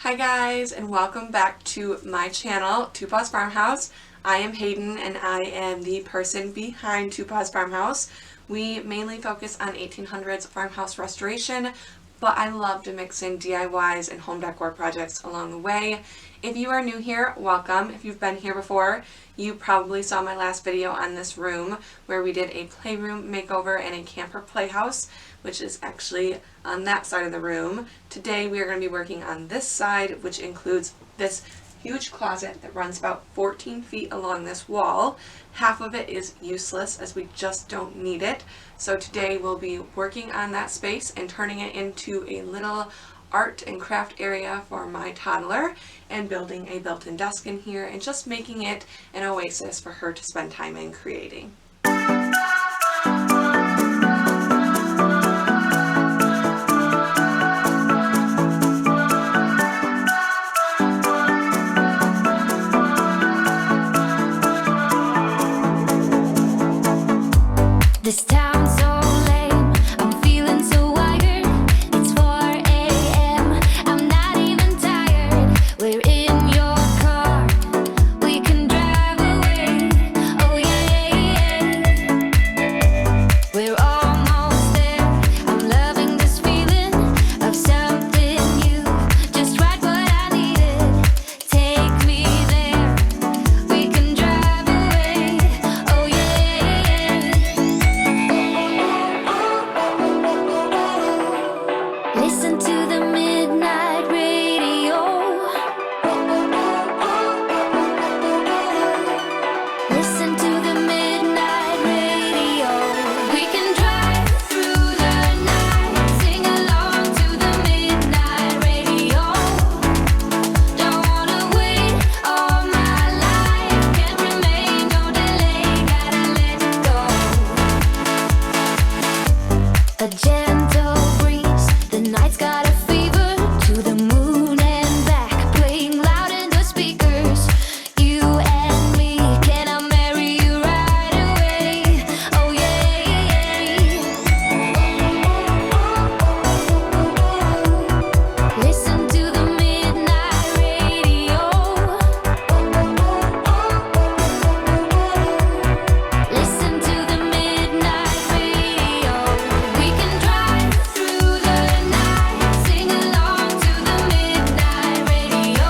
Hi guys, and welcome back to my channel, Two Paws Farmhouse. I am Hayden and I am the person behind Two Paws Farmhouse. We mainly focus on 1800s farmhouse restoration, but I love to mix in DIYs and home decor projects along the way. If you are new here, welcome. If you've been here before, you probably saw my last video on this room where we did a playroom makeover and a camper playhouse, which is actually on that side of the room. Today we are going to be working on this side, which includes this huge closet that runs about 14 feet along this wall. Half of it is useless as we just don't need it. So today we'll be working on that space and turning it into a little art and craft area for my toddler and building a built-in desk in here and just making it an oasis for her to spend time in creating. This town's so lame, I'm feeling so wired. It's 4 a.m., I'm not even tired. We're in your car, we can drive away. Oh yeah, we're almost there. I'm loving this feeling of something new. Just right what I needed. Take me there, we can drive away. Oh yeah. Listen to the midnight radio. Listen to the midnight radio. We can drive through the night, sing along to the midnight radio. Don't wanna wait all my life, can't remain, no delay, gotta let go. A gentle breeze, the night's got a fever, to the moon and back, playing loud in the speakers. You and me, can I marry you right away? Oh yeah. Listen to the midnight radio. Listen to the midnight radio. We can drive through the night, sing along to the midnight radio.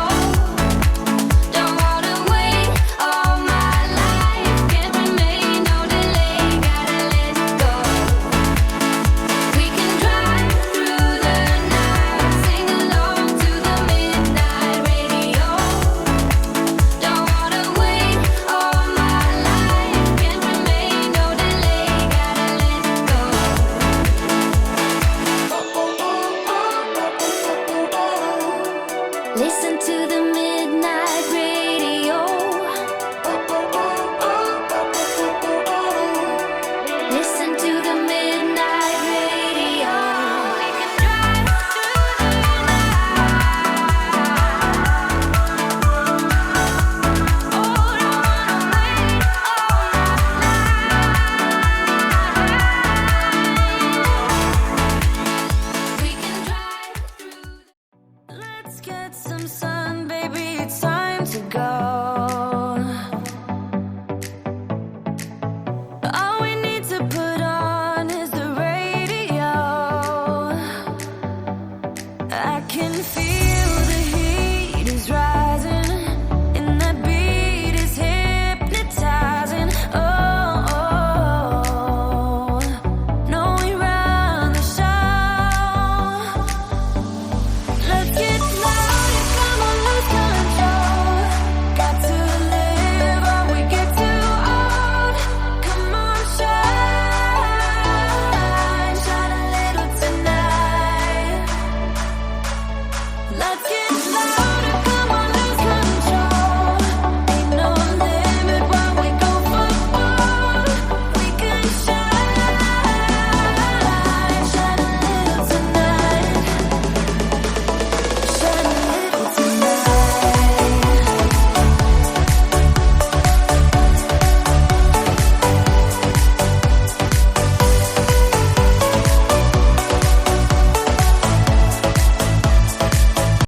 Don't wanna wait all my life, can't remain, no delay, gotta let go. We can drive through the night, sing along to the midnight radio. Don't wanna wait all my life, can't remain, no delay, gotta let go. Listen to the midnight radio. Listen to the midnight radio. We can drive through the night. Oh, don't wanna wait all my life. We can drive through. Let's get some sun, baby, it's time to go. All we need to put on is the radio. I can feel the heat is rising, and that beat is hypnotizing. Oh, no, we run the show. Let's get loud, come on, lose control. Got to live or we get too old. Come on, shine a little tonight. Let's get